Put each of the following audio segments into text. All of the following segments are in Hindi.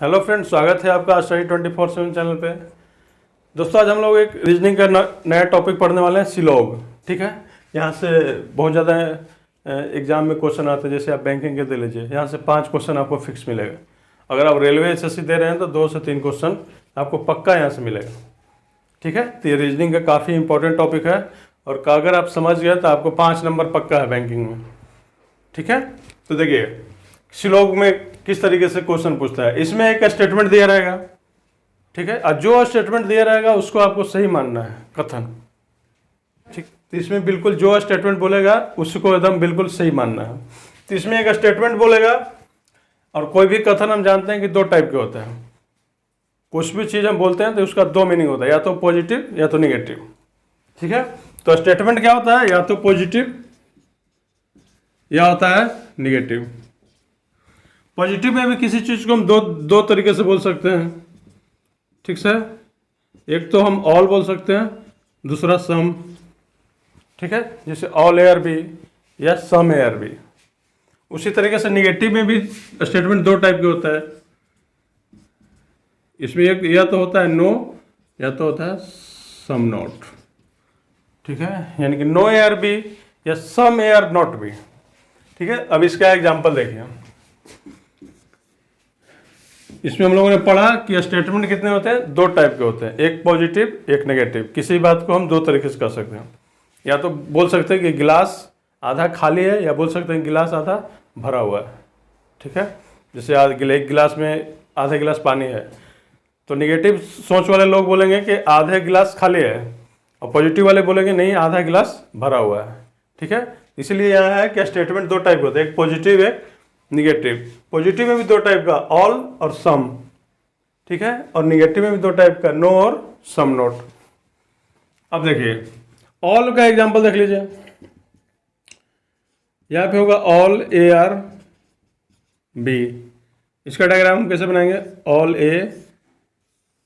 हेलो फ्रेंड्स, स्वागत है आपका स्टडी 24/7 चैनल पे। दोस्तों, आज हम लोग एक रीजनिंग का नया टॉपिक पढ़ने वाले हैं, सिलोग। ठीक है, यहाँ से बहुत ज़्यादा एग्जाम में क्वेश्चन आते हैं। जैसे आप बैंकिंग के दे लीजिए, यहाँ से 5 क्वेश्चन आपको फिक्स मिलेगा। अगर आप रेलवे एसएससी दे रहे हैं तो 2 से 3 क्वेश्चन आपको पक्का यहाँ से मिलेगा। ठीक है, तो ये रीजनिंग का काफ़ी इंपॉर्टेंट टॉपिक है और अगर आप समझ गए तो आपको 5 नंबर पक्का है बैंकिंग में। ठीक है, तो देखिए सिलोग में किस तरीके से क्वेश्चन पूछता है। इसमें एक स्टेटमेंट दिया रहेगा, ठीक है, और जो स्टेटमेंट दिया रहेगा उसको आपको सही मानना है, कथन। ठीक, तो इसमें बिल्कुल जो स्टेटमेंट बोलेगा उसको एकदम बिल्कुल सही मानना है। तो इसमें एक स्टेटमेंट बोलेगा, और कोई भी कथन हम जानते हैं कि 2 टाइप के होते हैं। कुछ भी चीज़ हम बोलते हैं तो उसका 2 मीनिंग होता है, या तो पॉजिटिव या तो निगेटिव। ठीक है, तो स्टेटमेंट क्या होता है, या तो पॉजिटिव या होता है निगेटिव। पॉजिटिव में भी किसी चीज़ को हम दो तरीके से बोल सकते हैं। ठीक से, एक तो हम ऑल बोल सकते हैं, दूसरा सम। ठीक है, जैसे ऑल एयर बी या सम एयर बी। उसी तरीके से निगेटिव में भी स्टेटमेंट 2 टाइप के होता है। इसमें एक या तो होता है नो या तो होता है सम नॉट। ठीक है, यानी कि नो एयर बी या सम एयर नॉट बी। ठीक है, अब इसका एग्जांपल देखिए। इसमें हम लोगों ने पढ़ा कि स्टेटमेंट कितने होते हैं, 2 टाइप के होते हैं, एक पॉजिटिव एक नेगेटिव। किसी बात को हम 2 तरीके से कर सकते हैं। या तो बोल सकते हैं कि गिलास आधा खाली है, या बोल सकते हैं गिलास आधा भरा हुआ है। ठीक है, जैसे एक गिलास में आधे गिलास पानी है, तो निगेटिव सोच वाले लोग बोलेंगे कि आधे गिलास खाली है, और पॉजिटिव वाले बोलेंगे नहीं, आधा गिलास भरा हुआ है। ठीक है, इसलिए यहाँ है कि स्टेटमेंट 2 टाइप के होते हैं, एक पॉजिटिव एक निगेटिव। पॉजिटिव में भी 2 टाइप का, ऑल और सम। ठीक है, और निगेटिव में भी 2 टाइप का, नो और सम नोट। अब देखिए ऑल का एग्जांपल देख लीजिए। यहाँ पे होगा ऑल ए आर बी। इसका डायग्राम हम कैसे बनाएंगे, ऑल ए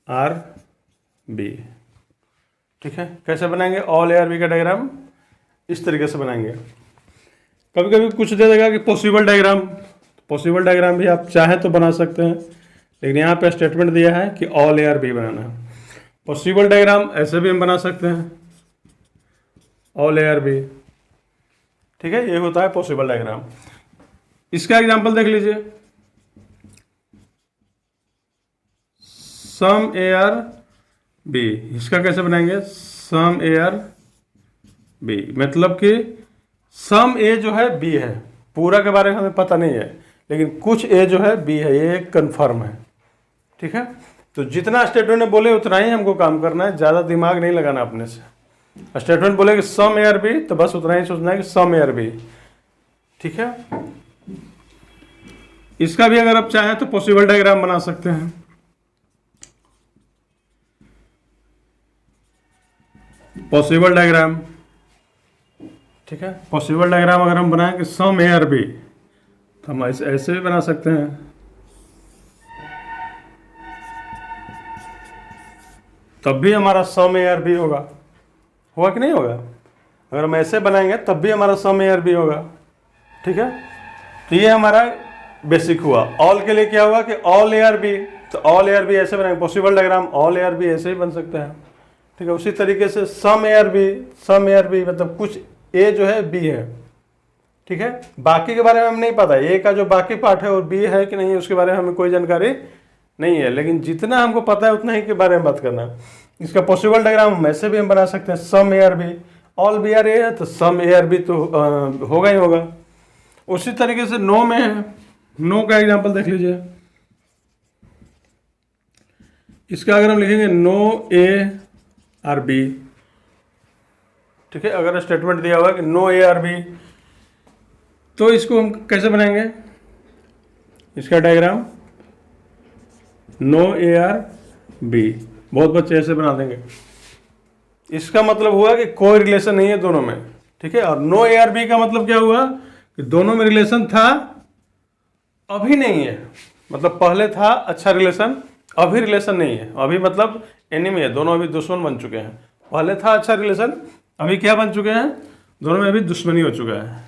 आर बी। ठीक है, कैसे बनाएंगे ऑल ए आर बी का डायग्राम, इस तरीके से बनाएंगे। कभी कभी कुछ दे देगा कि पॉसिबल डायग्राम, पॉसिबल डायग्राम भी आप चाहें तो बना सकते हैं, लेकिन यहाँ पे स्टेटमेंट दिया है कि ऑल ए आर बी बनाना है। पॉसिबल डायग्राम ऐसे भी हम बना सकते हैं, ऑल ए आर बी। ठीक है, ये होता है पॉसिबल डायग्राम। इसका एग्जांपल देख लीजिए, सम ए आर बी। इसका कैसे बनाएंगे, सम ए आर बी, मतलब कि सम ए जो है बी है, पूरा के बारे में हमें पता नहीं है, लेकिन कुछ ए जो है बी है, ये कंफर्म है। ठीक है, तो जितना स्टेटमेंट ने बोले उतना ही हमको काम करना है, ज़्यादा दिमाग नहीं लगाना अपने से। स्टेटमेंट बोले कि सम एयर बी, तो बस उतना ही सोचना है कि सम एयर बी। ठीक है, इसका भी अगर आप चाहें तो पॉसिबल डायग्राम बना सकते हैं। पॉसिबल डायग्राम, ठीक है, पॉसिबल डायग्राम अगर हम बनाएं कि सम एयर बी, तो हम ऐसे भी बना सकते हैं। तब भी हमारा सम एयर बी होगा कि नहीं होगा। अगर हम ऐसे बनाएंगे तब भी हमारा सम एयर बी होगा। ठीक है, तो ये हमारा बेसिक हुआ। ऑल के लिए क्या हुआ कि ऑल एयर बी, तो ऑल एयर बी ऐसे बनाएंगे। Possible diagram all are B ऐसे ही बन सकते हैं। ठीक है, उसी तरीके से सम एयर बी मतलब कुछ ए जो है बी है। ठीक है, बाकी के बारे में हमें नहीं पता, ए का जो बाकी पार्ट है और बी है कि नहीं, उसके बारे में हमें कोई जानकारी नहीं है, लेकिन जितना हमको पता है उतना ही के बारे में बात करना। इसका पॉसिबल डायग्राम ऐसे भी हम बना सकते हैं, some A are B, all B are A है तो सम एयर बी तो होगा ही होगा। उसी तरीके से नो में है, नो का एग्जांपल देख लीजिए। इसका अगर हम लिखेंगे नो ए आर बी, ठीक है, अगर स्टेटमेंट दिया हुआ है कि नो ए आर बी, तो इसको हम कैसे बनाएंगे, इसका diagram no A are B. बहुत बच्चे ऐसे बना देंगे। इसका मतलब हुआ कि कोई रिलेशन नहीं है दोनों में। ठीक है, और नो ए आर बी का मतलब क्या हुआ कि दोनों में रिलेशन था, अभी नहीं है। मतलब पहले था अच्छा रिलेशन, अभी रिलेशन नहीं है। अभी मतलब एनिमी है, दोनों अभी दुश्मन बन चुके हैं। पहले था अच्छा रिलेशन, अभी क्या बन चुके हैं, दोनों में अभी दुश्मनी हो चुका है।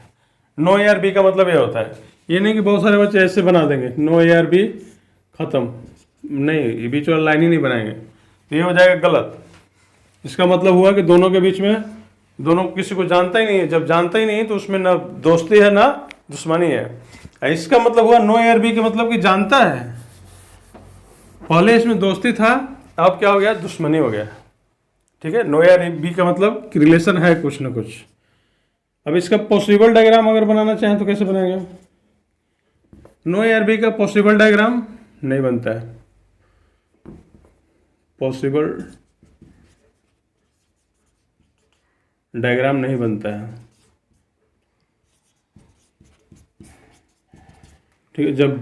नो ए आर बी का मतलब ये होता है। ये नहीं कि बहुत सारे बच्चे ऐसे बना देंगे नो ए आर बी खत्म, नहीं, ये बीच वाला लाइन ही नहीं बनाएंगे, तो ये हो जाएगा गलत। इसका मतलब हुआ कि दोनों के बीच में, दोनों किसी को जानता ही नहीं है। जब जानता ही नहीं तो उसमें ना दोस्ती है ना दुश्मनी है। इसका मतलब हुआ नो ए आर बी का मतलब कि जानता है। पहले इसमें दोस्ती था, अब क्या हो गया, दुश्मनी हो गया। ठीक है, नो ए आर बी का मतलब कि रिलेशन है कुछ ना कुछ। अब इसका पॉसिबल डायग्राम अगर बनाना चाहें तो कैसे बनाएंगे? नो ए आर बी का पॉसिबल डायग्राम नहीं बनता है। पॉसिबल डायग्राम नहीं बनता है। ठीक है, जब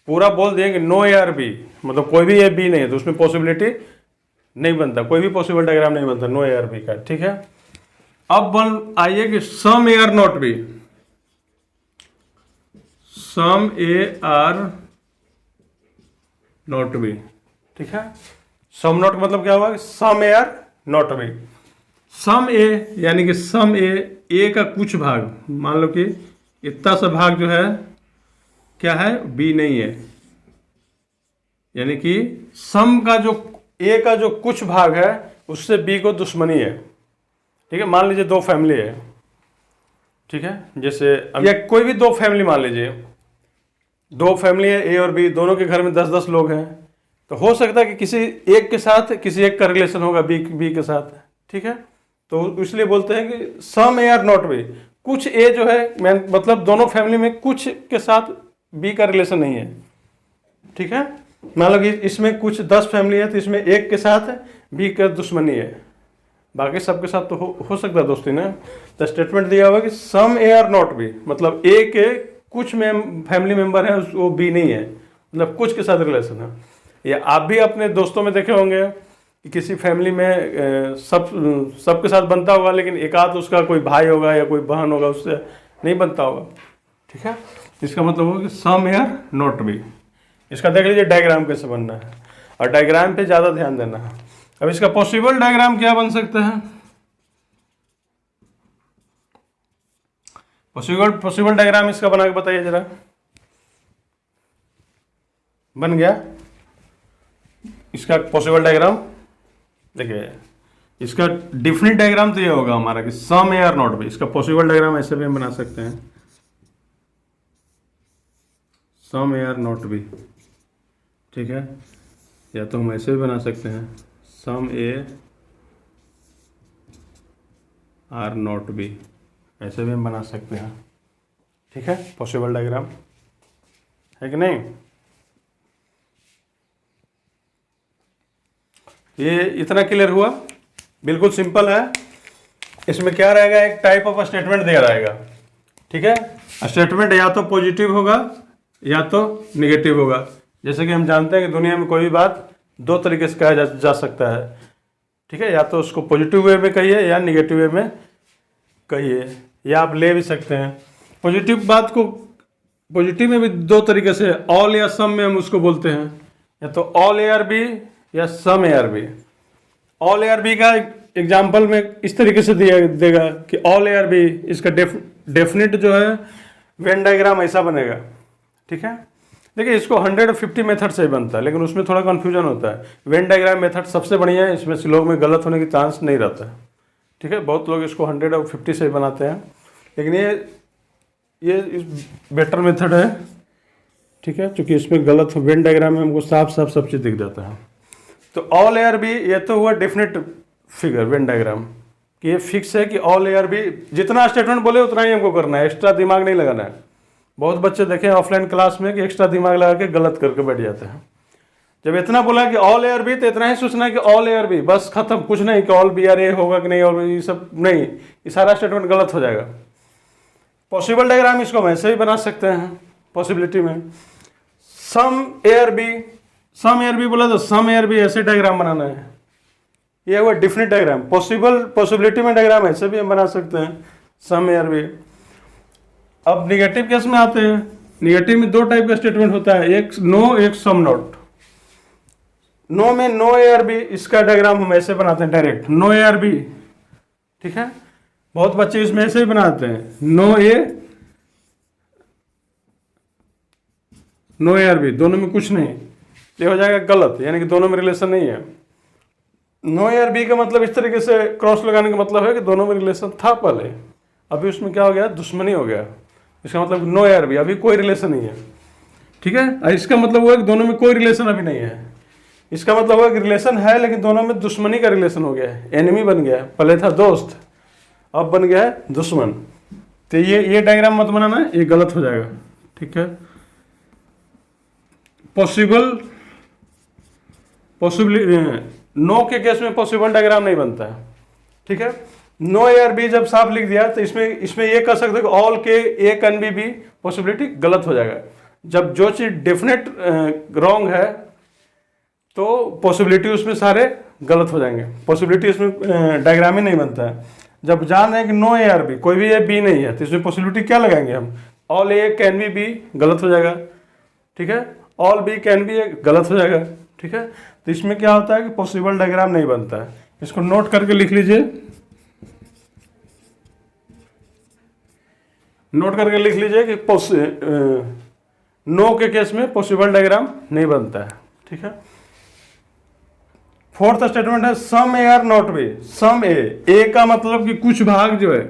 पूरा बोल देंगे नो ए आर बी मतलब कोई भी ए बी नहीं है तो उसमें पॉसिबिलिटी नहीं बनता, कोई भी पॉसिबल डायग्राम नहीं बनता नो ए आर बी का। ठीक है, अब बन आइए कि some A are not B. Some A are not B. ठीक है, सम नॉट का मतलब क्या हुआ, some A are not B. Some A यानी कि सम ए का कुछ भाग, मान लो कि इतना सा भाग जो है क्या है, बी नहीं है। यानी कि सम का जो ए का जो कुछ भाग है उससे बी को दुश्मनी है। ठीक है, मान लीजिए दो फैमिली है। ठीक है, जैसे अब या कोई भी दो फैमिली मान लीजिए, दो फैमिली है ए और बी, दोनों के घर में 10-10 लोग हैं, तो हो सकता है कि किसी एक के साथ किसी एक का रिलेशन होगा बी के साथ। ठीक है, तो इसलिए बोलते हैं कि some A are not B. कुछ ए जो है मतलब दोनों फैमिली में कुछ के साथ बी का रिलेशन नहीं है। ठीक है, मान लो कि इसमें कुछ 10 फैमिली है तो इसमें एक के साथ बी का दुश्मनी है, बाकी सबके साथ तो हो सकता है दोस्ती ना। तो स्टेटमेंट दिया हुआ कि some A are not B मतलब ए के कुछ में फैमिली मेंबर है वो बी नहीं है, मतलब कुछ के साथ रिलेशन है। या आप भी अपने दोस्तों में देखे होंगे कि किसी फैमिली में सबके साथ बनता होगा, लेकिन एक आध उसका कोई भाई होगा या कोई बहन होगा उससे नहीं बनता होगा। ठीक है, इसका मतलब होगा कि some A are not B. इसका देख लीजिए डायग्राम कैसे बनना है, और डायग्राम पे ज़्यादा ध्यान देना है। अब इसका पॉसिबल डायग्राम क्या बन सकता है? पॉसिबल डायग्राम इसका बना के बताइए जरा। बन गया इसका पॉसिबल डायग्राम? देखिए, इसका डिफिनिट डायग्राम तो ये होगा हमारा कि some A are not B. इसका पॉसिबल डायग्राम ऐसे भी हम बना सकते हैं, some A are not B. ठीक है, या तो हम ऐसे भी बना सकते हैं, some A are not B, ऐसे भी हम बना सकते हैं। ठीक है, पॉसिबल डायग्राम है कि नहीं? ये इतना क्लियर हुआ, बिल्कुल सिंपल है। इसमें क्या रहेगा, एक टाइप ऑफ स्टेटमेंट दिया रहेगा। ठीक है, स्टेटमेंट या तो पॉजिटिव होगा या तो निगेटिव होगा। जैसे कि हम जानते हैं कि दुनिया में कोई भी बात दो तरीके से कहा जा सकता है। ठीक है, या तो उसको पॉजिटिव वे में कहिए या निगेटिव वे में कहिए, या आप ले भी सकते हैं। पॉजिटिव बात को पॉजिटिव में भी दो तरीके से, ऑल या सम में हम उसको बोलते हैं, या तो ऑल ए आर बी या some A are B. All A are B का एग्जाम्पल में इस तरीके से दिया देगा कि ऑल ए आर बी, इसका डेफिनेट जो है वेन डायग्राम ऐसा बनेगा। ठीक है, देखिए इसको 150 मेथड से ही बनता है, लेकिन उसमें थोड़ा कन्फ्यूजन होता है। वेन डायग्राम मेथड सबसे बढ़िया है, इसमें से लोग में गलत होने की चांस नहीं रहता है। ठीक है, बहुत लोग इसको 150 से ही बनाते हैं, लेकिन ये बेटर मेथड है। ठीक है, क्योंकि इसमें गलत वेन डायग्राम में हमको साफ साफ सब चीज़ दिख जाता है। तो ऑल ए आर बी ये तो हुआ डेफिनेट फिगर वेन डायग्राम कि ये फिक्स है कि ऑल ए आर बी, जितना स्टेटमेंट बोले उतना ही हमको करना है, एक्स्ट्रा दिमाग नहीं लगाना है। बहुत बच्चे देखें ऑफलाइन क्लास में कि एक्स्ट्रा दिमाग लगा के गलत करके बैठ जाते हैं। जब इतना बोला कि ऑल ए आर बी तो इतना ही सोचना है कि ऑल ए आर बी, बस खत्म, कुछ नहीं कि ऑल बी आर ए होगा कि नहीं, और ये सब नहीं, ये सारा स्टेटमेंट गलत हो जाएगा। पॉसिबल डायग्राम इसको हम ऐसे ही बना सकते हैं पॉसिबिलिटी में। Some A are B, some A are B बोला तो सम ए आर बी ऐसे डायग्राम बनाना है, ये हुआ डिफिनिट डायग्राम। पॉसिबिलिटी में डायग्राम ऐसे भी हम बना सकते हैं, सम ए आर बी। अब निगेटिव केस में आते हैं। निगेटिव में दो टाइप का स्टेटमेंट होता है, एक नो एक सम नॉट। नो में नो ए आर बी, इसका डायग्राम हम ऐसे बनाते हैं direct, no A are B. ठीक है, बहुत बच्चे इसमें ऐसे ही बनाते हैं, नो ए आर बी, दोनों में कुछ नहीं, ये हो जाएगा गलत, यानी कि दोनों में रिलेशन नहीं है। नो ए और बी का मतलब इस तरीके से क्रॉस लगाने का मतलब है कि दोनों में रिलेशन था पहले, अभी उसमें क्या हो गया, दुश्मनी हो गया। इसका मतलब नो ए और बी, अभी कोई रिलेशन नहीं है, ठीक है। और इसका मतलब हुआ कि दोनों में कोई रिलेशन अभी नहीं है। इसका मतलब हुआ कि रिलेशन है लेकिन दोनों में दुश्मनी का रिलेशन हो गया है, एनिमी बन गया है। पहले था दोस्त, अब बन गया है दुश्मन। तो ये डायग्राम मत बनाना, ये गलत हो जाएगा, ठीक है। नो के केस में पॉसिबल डायग्राम नहीं बनता है, ठीक है। नो ए और बी जब साफ लिख दिया तो इसमें ये कर सकते हो कि ऑल के ए कैन बी पॉसिबिलिटी गलत हो जाएगा। जब जो चीज डेफिनेट रॉन्ग है तो पॉसिबिलिटी उसमें सारे गलत हो जाएंगे, पॉसिबिलिटी इसमें डायग्राम ही नहीं बनता है। जब जान रहे हैं कि नो ए और बी, कोई भी ए बी नहीं है, तो इसमें पॉसिबिलिटी क्या लगाएंगे हम, ऑल ए कैन बी गलत हो जाएगा, ठीक है। ऑल बी कैन बी गलत हो जाएगा, ठीक है। तो इसमें क्या होता है कि पॉसिबल डायग्राम नहीं बनता है। इसको नोट करके लिख लीजिए, नोट करके लिख लीजिए कि नो के केस में पॉसिबल डायग्राम नहीं बनता है, ठीक है। फोर्थ स्टेटमेंट है some A are not B. Some ए का मतलब कि कुछ भाग जो है,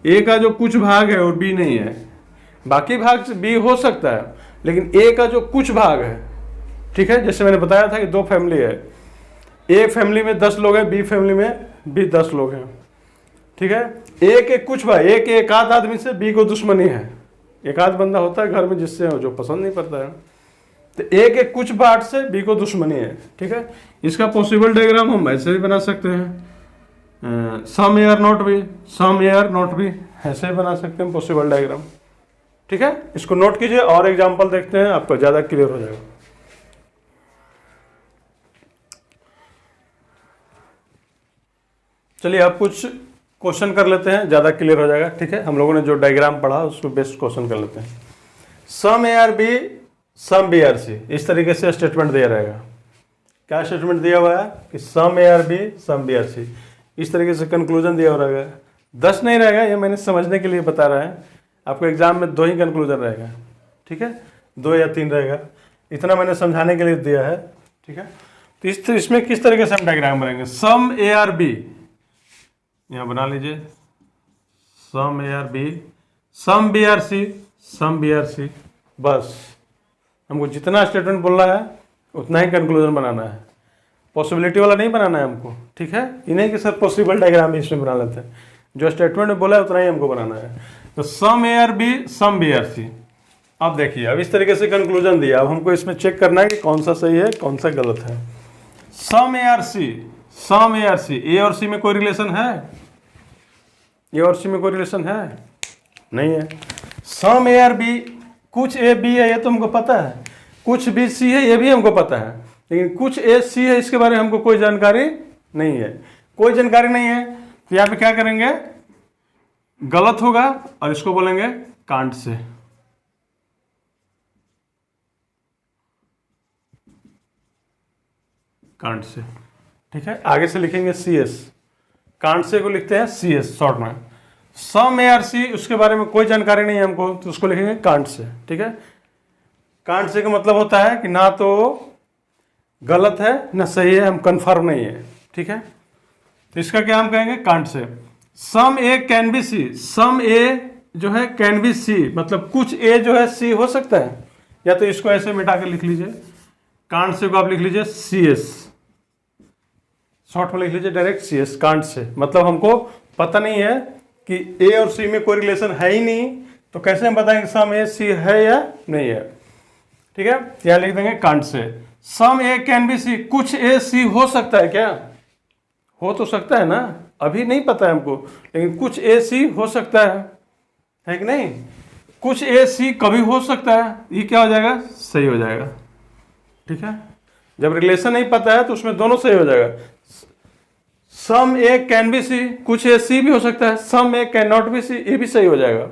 ए का जो कुछ भाग है और बी नहीं है, बाकी भाग बी हो सकता है लेकिन ए का जो कुछ भाग है, ठीक है। जैसे मैंने बताया था कि दो फैमिली है, ए फैमिली में 10 लोग हैं, बी फैमिली में भी 10 लोग हैं, ठीक है। ए के कुछ भाई, एक आध आदमी से बी को दुश्मनी है, एक आध बंदा होता है घर में जिससे जो पसंद नहीं पड़ता है, तो ए के कुछ पार्ट से बी को दुश्मनी है, ठीक है। इसका पॉसिबल डायग्राम हम ऐसे भी बना सकते हैं, some A are not B, some A are not B, ऐसे भी बना सकते हैं पॉसिबल डायग्राम, ठीक है। इसको नोट कीजिए और एग्जांपल देखते हैं, आपको ज्यादा क्लियर हो जाएगा। चलिए अब कुछ क्वेश्चन कर लेते हैं, ज्यादा क्लियर हो जाएगा, ठीक है। हम लोगों ने जो डायग्राम पढ़ा उसको बेस्ट क्वेश्चन कर लेते हैं। Some A are B some B are C, इस तरीके से स्टेटमेंट दिया रहेगा। क्या स्टेटमेंट दिया हुआ है कि some A are B some B are C, इस तरीके से कंक्लूजन दिया हुआ रहेगा। 10 नहीं रहेगा, ये मैंने समझने के लिए बता रहा है। आपको एग्जाम में 2 ही कंक्लूजन रहेगा, ठीक है, 2 या 3 रहेगा, इतना मैंने समझाने के लिए दिया है, ठीक है। तो इसमें किस तरीके से हम डायग्राम बनाएंगे, सम ए आर बी, यहाँ बना लीजिए, some A are B some B are C, some B are C, बस हमको जितना स्टेटमेंट बोलना है उतना ही कंक्लूजन बनाना है, पॉसिबिलिटी वाला नहीं बनाना है हमको, ठीक है। ये नहीं कि सर पॉसिबल डायग्राम भी इसमें बना लेते हैं, जो स्टेटमेंट में बोला है उतना ही हमको बनाना है। तो some A are B some B are C, अब देखिए अब इस तरीके से कंक्लूजन दिया, अब हमको इसमें चेक करना है कि कौन सा सही है कौन सा गलत है। Some A are C, some A are C, A और सी में कोई रिलेशन है, ए और सी में कोई रिलेशन है नहीं है। सम ए आर बी, कुछ ए बी है ये तो हमको पता है, कुछ बी सी है ये भी हमको पता है, लेकिन कुछ ए सी है इसके बारे में हमको कोई जानकारी नहीं है, कोई जानकारी नहीं है। तो यहाँ पे क्या करेंगे, गलत होगा और इसको बोलेंगे कांट से, कांट से, ठीक है। आगे से लिखेंगे सी एस, कांट से को लिखते हैं सी एस शॉर्ट में। सम ए आर सी, उसके बारे में कोई जानकारी नहीं है हमको, तो उसको लिखेंगे कांट से, ठीक है। कांट से का मतलब होता है कि ना तो गलत है ना सही है, हम कंफर्म नहीं है, ठीक है। तो इसका क्या हम कहेंगे, can't say. Some A can be C, some A जो है कैन बी सी, मतलब कुछ ए जो है सी हो सकता है, या तो इसको ऐसे मिटा के लिख लीजिए, कांट से को आप लिख लीजिए सी एस, शॉर्ट में लिख लीजिए direct C S, can't say. मतलब हमको पता नहीं है कि ए और सी में कोई रिलेशन है ही नहीं, तो कैसे हम बताएंगे सम ए सी है या नहीं है, ठीक है। यहाँ लिख देंगे can't say. Some A can be C, कुछ ए सी हो सकता है, क्या हो तो सकता है ना, अभी नहीं पता है हमको, लेकिन कुछ ए सी हो सकता है कि नहीं, कुछ ए सी कभी हो सकता है, ये क्या हो जाएगा, सही हो जाएगा, ठीक है। जब रिलेशन नहीं पता है तो उसमें दोनों सही हो जाएगा। Some A can be C, कुछ ए सी भी हो सकता है, some A can not be C, ये भी सही हो जाएगा,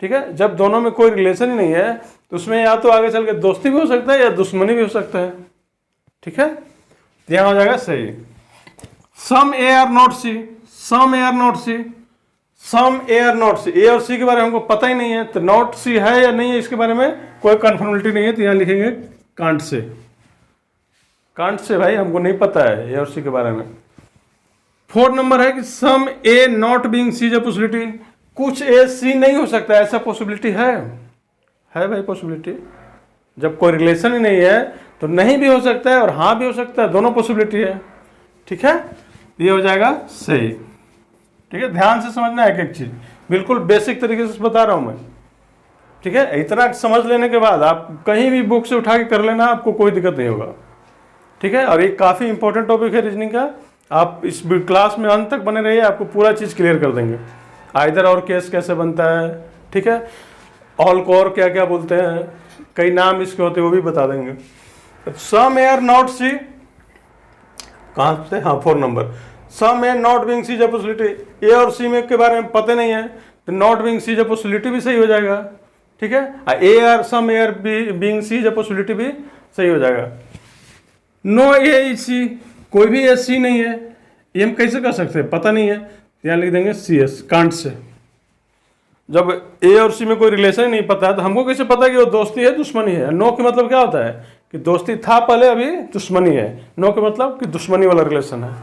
ठीक है। जब दोनों में कोई रिलेशन ही नहीं है तो उसमें या तो आगे चल के दोस्ती भी हो सकता है या दुश्मनी भी हो सकता है, ठीक है। तो यहाँ हो जाएगा सही। Some A are not C, some A are not C, some A are not C, A और सी के बारे में हमको पता ही नहीं है, तो नॉट सी है या नहीं है इसके बारे में कोई कन्फर्मेलिटी नहीं है, तो यहाँ लिखेंगे कांट से, कांट से भाई, हमको नहीं पता है ए और सी के बारे में। 4 नंबर है कि some A not being C is a possibility, कुछ ए सी नहीं हो सकता, ऐसा पॉसिबिलिटी है भाई पॉसिबिलिटी। जब कोई रिलेशन ही नहीं है तो नहीं भी हो सकता है और हाँ भी हो सकता है, दोनों पॉसिबिलिटी है। ठीक है, ये हो जाएगा सही। ठीक है, ध्यान से समझना है एक एक चीज, बिल्कुल बेसिक तरीके से बता रहा हूं मैं। ठीक है, इतना समझ लेने के बाद आप कहीं भी बुक से उठा के कर लेना, आपको कोई दिक्कत नहीं होगा। ठीक है, और ये काफ़ी इंपॉर्टेंट टॉपिक है रीजनिंग का। आप इस क्लास में अंत तक बने रहिए, आपको पूरा चीज़ क्लियर कर देंगे। आइदर और केस कैसे बनता है, ठीक है, ऑल को और क्या क्या बोलते हैं, कई नाम इसके होते हैं वो भी बता देंगे। सम ए आर नॉट सी, कहाँ से, हाँ 4 number, some A not being C is a possibility. A और सी में के बारे में पता नहीं है तो not being C is a possibility भी सही हो जाएगा। ठीक है, A are some A are being C is a possibility भी सही हो जाएगा। नो ए इज सी, कोई भी ए सी नहीं है, ये हम कैसे कर सकते हैं, पता नहीं है, यहाँ लिख देंगे सी एस, कांट से। जब ए और सी में कोई रिलेशन ही नहीं पता है तो हमको कैसे पता कि वो दोस्ती है दुश्मनी है। नो के मतलब क्या होता है कि दोस्ती था पहले, अभी दुश्मनी है। नो के मतलब कि दुश्मनी वाला रिलेशन है।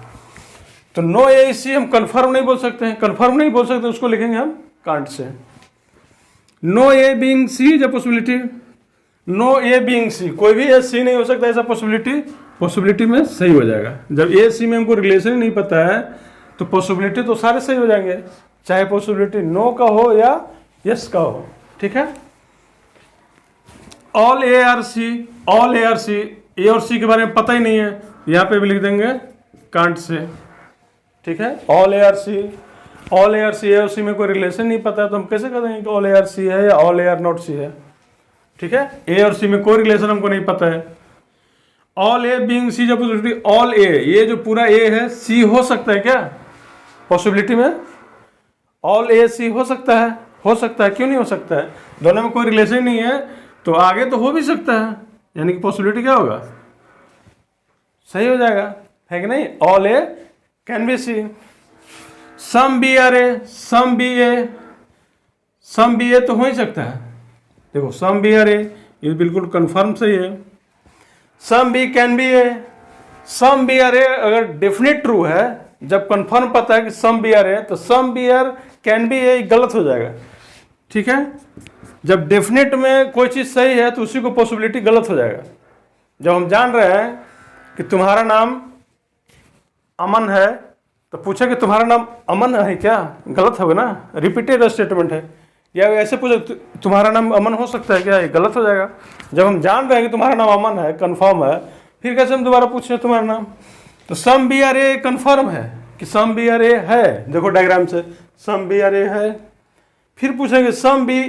तो नो ए सी हम कंफर्म नहीं बोल सकते हैं, कंफर्म नहीं बोल सकते, उसको लिखेंगे हम कांट से। No A being C is a possibility, no A being C, कोई भी ए सी नहीं हो सकता, ऐसा पॉसिबिलिटी में सही हो जाएगा। जब ए सी में हमको रिलेशन ही नहीं पता है तो पॉसिबिलिटी तो सारे सही हो जाएंगे, चाहे पॉसिबिलिटी नो का हो या यस का हो। ठीक है, all A are C, all A are C, A और सी के बारे में पता ही नहीं है, यहाँ पे भी लिख देंगे कांट से। ठीक है, all A are C, all A are C, A और सी में कोई रिलेशन नहीं पता है तो हम कैसे कर देंगे कि ऑल ए आर सी है या all A are not C है। ठीक है, ए और सी में कोई रिलेशन हमको नहीं पता है। ऑल ए बीइंग सी जब पॉसिबिलिटी, ऑल ए, ये जो पूरा ए है, सी हो सकता है क्या पॉसिबिलिटी में? ऑल ए सी हो सकता है, हो सकता है, क्यों नहीं हो सकता है? दोनों में कोई रिलेशन नहीं है तो आगे तो हो भी सकता है, यानी कि पॉसिबिलिटी क्या होगा, सही हो जाएगा, है कि नहीं? All A can be C. Some B are A, some B A, some B A तो हो ही सकता है। देखो सम बी आर ए, ये बिल्कुल कंफर्म सही है। Some B can be A, some B are A अगर डेफिनेट ट्रू है, जब कंफर्म पता है कि सम बी आर ए, तो some B are can be A गलत हो जाएगा। ठीक है, जब डेफिनेट में कोई चीज़ सही है तो उसी को पॉसिबिलिटी गलत हो जाएगा। जब हम जान रहे हैं कि तुम्हारा नाम अमन है तो पूछे कि तुम्हारा नाम अमन है क्या, गलत होगा ना, रिपीटेड स्टेटमेंट है। या ऐसे पूछे तुम्हारा नाम अमन हो सकता है क्या, ये गलत हो जाएगा। जब हम जान रहे हैं कि तुम्हारा नाम अमन है, कंफर्म है, फिर कैसे हम दोबारा पूछे तुम्हारा नाम? तो some B are A confirm है कि सम बी आर ए है, देखो डायग्राम से सम बी आर ए है। फिर पूछेंगे some B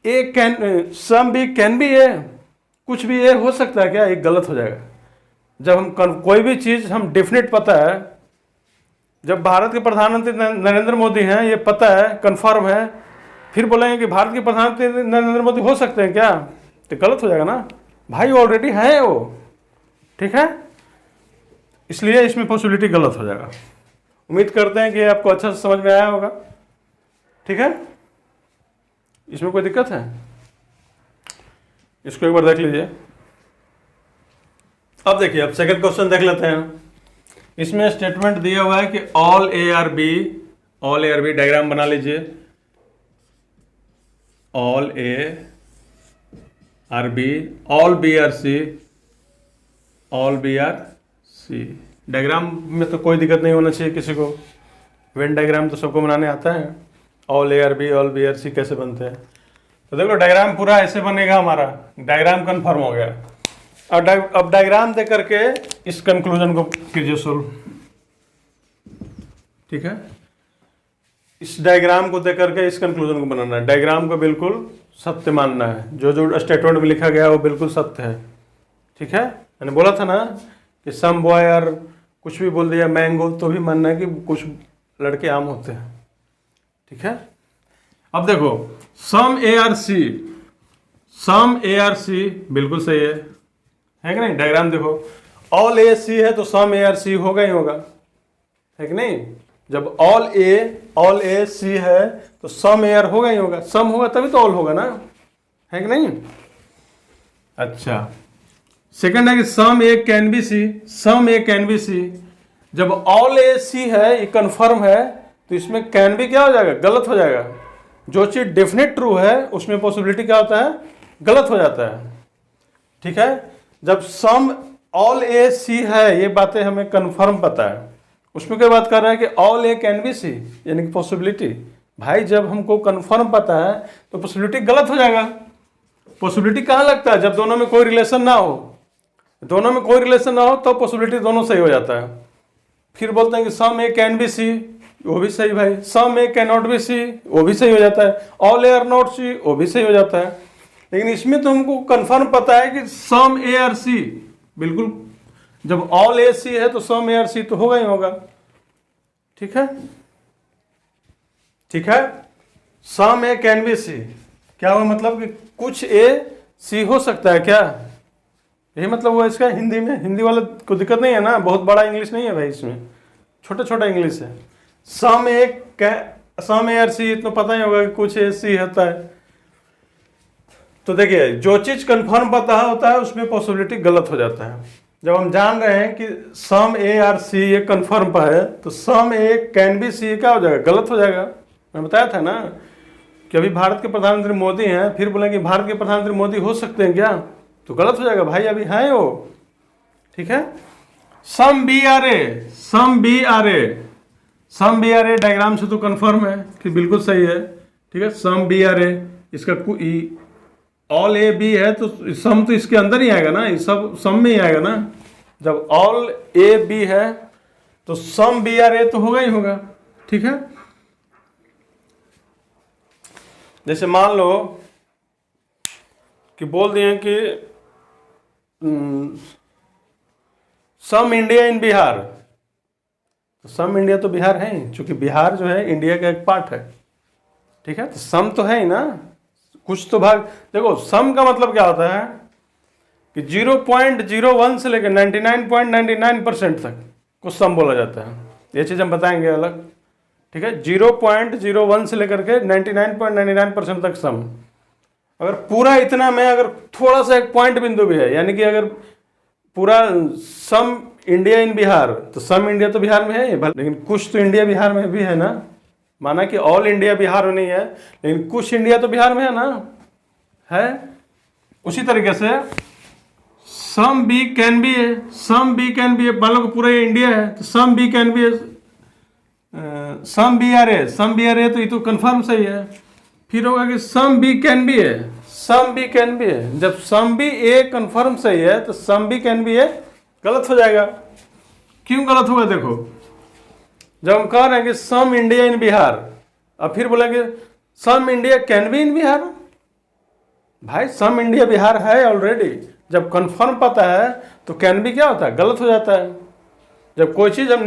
A can, some B can be A, कुछ भी ए हो सकता है क्या, ये गलत हो जाएगा। जब हम कोई भी चीज़ हम डेफिनेट पता है, जब भारत के प्रधानमंत्री नरेंद्र मोदी हैं ये पता है, कंफर्म है, फिर बोलेंगे कि भारत के प्रधानमंत्री नरेंद्र मोदी हो सकते हैं क्या, तो गलत हो जाएगा ना भाई, ऑलरेडी है वो। ठीक है, इसलिए इसमें पॉसिबिलिटी गलत हो जाएगा। उम्मीद करते हैं कि आपको अच्छा से समझ में आया होगा। ठीक है, इसमें कोई दिक्कत है? इसको एक बार देख लीजिए। अब देखिए, अब सेकंड क्वेश्चन देख लेते हैं। इसमें स्टेटमेंट दिया हुआ है कि all A are B, all A are B diagram बना लीजिए। All A are B, all B are C, all B are C. Diagram में तो कोई दिक्कत नहीं होना चाहिए किसी को, वेन डायग्राम तो सबको बनाने आता है। All A are B, all B are C कैसे बनते हैं? तो देखो डायग्राम पूरा ऐसे बनेगा, हमारा डायग्राम कंफर्म हो गया। अब डायग्राम दे करके इस कंक्लूजन को कीजिए सोल्व। ठीक है, इस डायग्राम को दे करके इस कंक्लूजन को बनाना है। डायग्राम को बिल्कुल सत्य मानना है, जो जो स्टेटमेंट में लिखा गया है वो बिल्कुल सत्य है। ठीक है, मैंने बोला था ना कि सम बॉय और कुछ भी बोल दिया मैंगो तो भी मानना है कि कुछ लड़के आम होते हैं। ठीक है, अब देखो सम A are C, some A are सी बिल्कुल सही है कि नहीं? डायग्राम देखो, ऑल ए सी है तो सम ए आर सी होगा ही होगा, है कि नहीं? जब ऑल ए सी है तो सम ए आर होगा ही होगा, सम होगा तभी तो ऑल होगा ना, है कि नहीं? अच्छा, सेकंड है कि some A can be C, some A can be C. जब ऑल ए सी है, ये कंफर्म है, तो इसमें कैन बी क्या हो जाएगा, गलत हो जाएगा। जो चीज डेफिनेट ट्रू है उसमें पॉसिबिलिटी क्या होता है, गलत हो जाता है। ठीक है, जब सम ऑल ए सी है, ये बातें हमें कंफर्म पता है, उसमें क्या बात कर रहा है कि all A can be C, यानी कि पॉसिबिलिटी। भाई जब हमको कंफर्म पता है तो पॉसिबिलिटी गलत हो जाएगा। पॉसिबिलिटी कहाँ लगता है, जब दोनों में कोई रिलेशन ना हो, दोनों में कोई रिलेशन ना हो तो पॉसिबिलिटी दोनों सही हो जाता है। फिर बोलते हैं कि सम ए कैन बी सी, वो भी सही भाई। सम ए कैन नॉट बी सी, वो भी सही हो जाता है। ऑल ए आर नॉट सी, वो भी सही हो जाता है। लेकिन इसमें तो हमको कंफर्म पता है कि सम ए आर सी, बिल्कुल जब ऑल ए सी है तो सम ए आर सी तो होगा ही होगा। ठीक है, ठीक है। सम ए कैन बी सी क्या हुआ, मतलब कि कुछ ए सी हो सकता है क्या, यही मतलब हुआ इसका। हिंदी में, हिंदी वाला को दिक्कत नहीं है ना, बहुत बड़ा इंग्लिश नहीं है भाई, इसमें छोटा छोटा इंग्लिश है। सम ए आर सी इतना पता ही होगा कि कुछ ए सी होता है। तो देखिए, जो चीज कंफर्म पता होता है उसमें पॉसिबिलिटी गलत हो जाता है। जब हम जान रहे हैं कि सम ए आर सी ये कंफर्म पर है, तो सम ए कैन बी सी क्या हो जाएगा, गलत हो जाएगा। मैं बताया था ना कि अभी भारत के प्रधानमंत्री मोदी हैं, फिर बोलेंगे भारत के प्रधानमंत्री मोदी हो सकते हैं क्या, तो गलत हो जाएगा भाई, अभी हैं वो। ठीक है, some B are A, some B are A, some B are A diagram से तो कंफर्म है कि बिल्कुल सही है। ठीक है, सम बी आर ए, इसका ऑल ए बी है तो सम तो इसके अंदर ही आएगा ना, ये सब सम में ही आएगा ना। जब ऑल ए बी है तो सम बी आर ए तो होगा ही होगा। ठीक है, जैसे मान लो कि बोल दिए कि सम इंडिया इन बिहार, तो सम इंडिया तो बिहार है ही, चूंकि बिहार जो है इंडिया का एक पार्ट है। ठीक है, तो सम तो है ही ना, कुछ तो भाग। देखो सम का मतलब क्या होता है कि 0.01 से लेकर 99.99% तक को सम बोला जाता है। ये चीज़ हम बताएंगे अलग। ठीक है, 0.01 से लेकर के 99.99% तक सम। अगर पूरा इतना में अगर थोड़ा सा एक पॉइंट बिंदु भी है, यानी कि अगर पूरा सम इंडिया इन बिहार, तो सम इंडिया तो बिहार में है ही, लेकिन कुछ तो इंडिया बिहार में भी है ना। माना कि ऑल इंडिया बिहार में नहीं है, लेकिन कुछ इंडिया तो बिहार में है ना, है। उसी तरीके से सम बी कैन बी है, सम बी कैन बी है, मान लो कि पूरा ये इंडिया है तो सम बी कैन बी है, some B are A, some B are A तो ये तो कंफर्म सही है। फिर होगा कि सम बी कैन बी है, सम बी कैन बी है। जब सम बी ए कंफर्म सही है तो some B can be A गलत हो जाएगा। क्यों गलत होगा, देखो जब हम कह रहे हैं कि सम इंडिया इन बिहार, अब फिर बोलेंगे some India can be in Bihar, भाई सम इंडिया बिहार है ऑलरेडी। जब कंफर्म पता है तो कैन बी क्या होता है, गलत हो जाता है। जब कोई चीज़ हम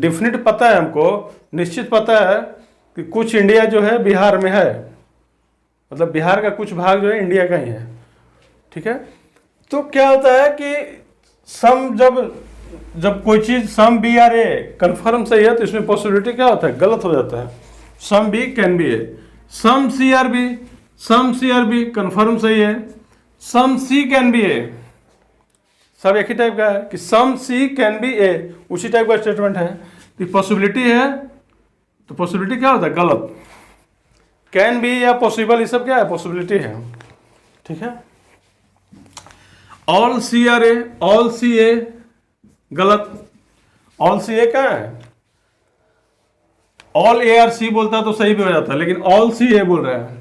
डेफिनेट पता है, हमको निश्चित पता है कि कुछ इंडिया जो है बिहार में है, मतलब बिहार का कुछ भाग जो है इंडिया का ही है। ठीक है, तो क्या होता है कि सम जब कोई चीज़ some B are A confirm सही है तो इसमें पॉसिबिलिटी क्या होता है, गलत हो जाता है। Some B can be A, some C are B, some C are B confirm सही है, सम सी कैन बी ए, सब एक ही टाइप का है कि सम सी कैन बी ए, उसी टाइप का स्टेटमेंट है। तो पॉसिबिलिटी है तो पॉसिबिलिटी क्या होता है, गलत। कैन बी या पॉसिबल, ये सब क्या है, पॉसिबिलिटी है। ठीक है, all C are A, all सी ए गलत। ऑल सी ए क्या है, ऑल ए आर सी बोलता तो सही भी हो जाता है, लेकिन ऑल सी ए बोल रहा है,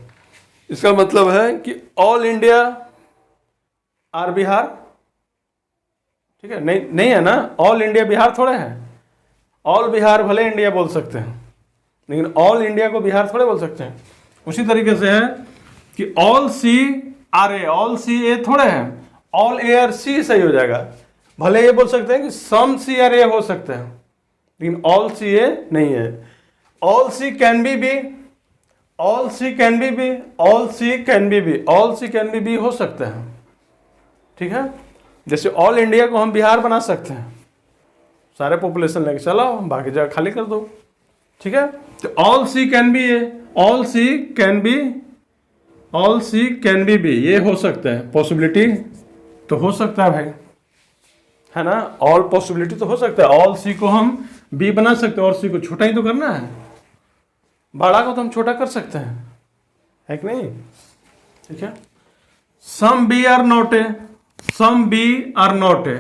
इसका मतलब है कि ऑल इंडिया आर बिहार। ठीक है, नहीं है ना, ऑल इंडिया बिहार थोड़े है। ऑल बिहार भले इंडिया बोल सकते हैं, लेकिन ऑल इंडिया को बिहार थोड़े बोल सकते हैं। उसी तरीके से है कि all C are A, all सी ए थोड़े हैं, ऑल ए आर सी सही हो जाएगा। भले ये बोल सकते हैं कि सम सी आर ए हो सकते हैं, लेकिन ऑल सी ए नहीं है। All C can be B, all C can be B, all C can be B, all C can be B हो सकते हैं। ठीक है, जैसे ऑल इंडिया को हम बिहार बना सकते हैं, सारे पॉपुलेशन लेके चलो, बाकी जगह खाली कर दो। ठीक है, तो all C can be A, all C can be, all C can be B, ये हो सकते हैं, पॉसिबिलिटी तो हो सकता है भाई, है ना, ऑल पॉसिबिलिटी तो हो सकता है। ऑल सी को हम बी बना सकते हैं और सी को छोटा ही तो करना है, बड़ा को तो हम छोटा कर सकते हैं, है कि नहीं? ठीक है, some B are not A, some B are not A,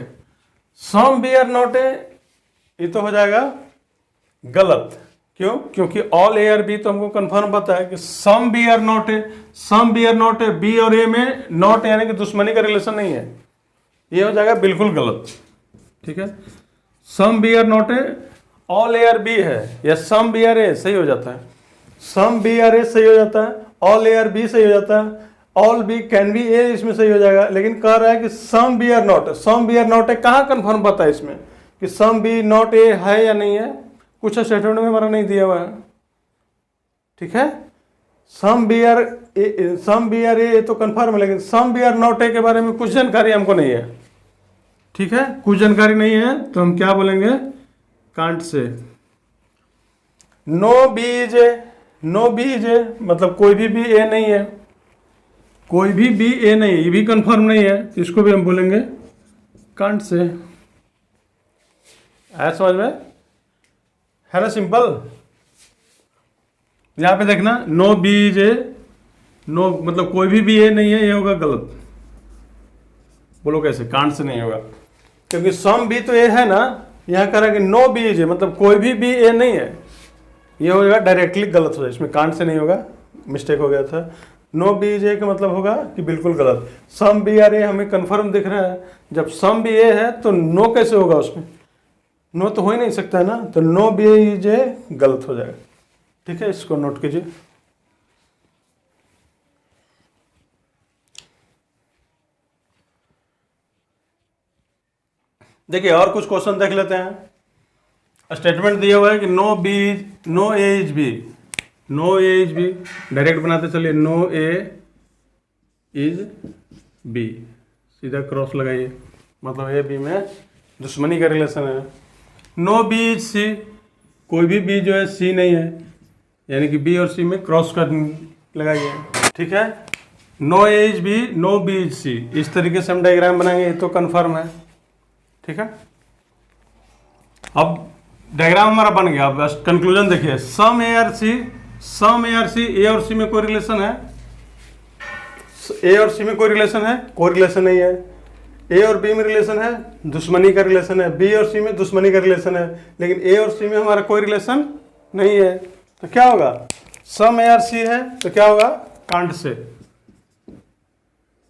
some B are not A, ये तो हो जाएगा गलत। क्यों? क्योंकि ऑल ए और बी तो हमको कंफर्म पता है कि some B are not A, some B are not A, B और ए में नॉट यानी कि दुश्मनी का रिलेशन नहीं है, ये हो जाएगा बिल्कुल गलत। ठीक है, some B are not A, all A are B है, या सम बी आर ए सही हो जाता है, सम बी आर ए सही हो जाता है, ऑल ए आर बी सही हो जाता है, all B can be A इसमें सही हो जाएगा। लेकिन कह रहा है कि some B are not, some B are not है, कहाँ कन्फर्म पता है इसमें कि सम बी नॉट ए है या नहीं है? कुछ स्टेटमेंट में हमारा नहीं दिया हुआ है। ठीक है, some B are A, some B are A तो कन्फर्म है, लेकिन some B are not A के बारे में कुछ जानकारी हमको नहीं है। ठीक है, कुछ जानकारी नहीं है तो हम क्या बोलेंगे? कांट से। No B is A, no B is A मतलब कोई भी ए नहीं है, कोई भी ए नहीं, ये भी कंफर्म नहीं है, इसको भी हम बोलेंगे कांट से। आया समझ में? है ना सिंपल। यहां पे देखना, no B is A, no मतलब कोई भी ए नहीं है, ये होगा गलत। बोलो कैसे? कांट से नहीं होगा, क्योंकि सम बी तो ए है ना, यहां कह रहा है कि नो बी इज ए मतलब कोई भी ए नहीं है, ये हो जाएगा डायरेक्टली गलत हो जाए, इसमें कांट से नहीं होगा, मिस्टेक हो गया था। नो बी इज ए का मतलब होगा कि बिल्कुल गलत। सम बी आर ए हमें कंफर्म दिख रहा है, जब सम बी ए है तो नो कैसे होगा? उसमें नो तो हो ही नहीं सकता है ना, तो नो बी इज ए गलत हो जाएगा। ठीक है, इसको नोट कीजिए। देखिए और कुछ क्वेश्चन देख लेते हैं। स्टेटमेंट दिया हुआ है कि no B, no A is B, no A is B, direct बनाते चलिए, नो ए इज बी, सीधा क्रॉस लगाइए, मतलब ए बी में दुश्मनी का रिलेशन है। नो बी इज सी, कोई भी बी जो है सी नहीं है, यानी कि बी और सी में क्रॉस कर लगाइए। ठीक है, no A is B, no B is C, इस तरीके से हम डायग्राम बनाएंगे, ये तो कन्फर्म है। ठीक है, अब डायग्राम हमारा बन गया। अब कंक्लूजन देखिए, सम A are C, some A are C, A और सी में कोई रिलेशन है? ए और सी में कोई रिलेशन है? कोई रिलेशन नहीं है। ए और बी में रिलेशन है? दुश्मनी का रिलेशन है। बी और सी में दुश्मनी का रिलेशन है, लेकिन ए और सी में हमारा कोई रिलेशन नहीं है, तो क्या होगा? सम ए आर सी है तो क्या होगा? Can't say.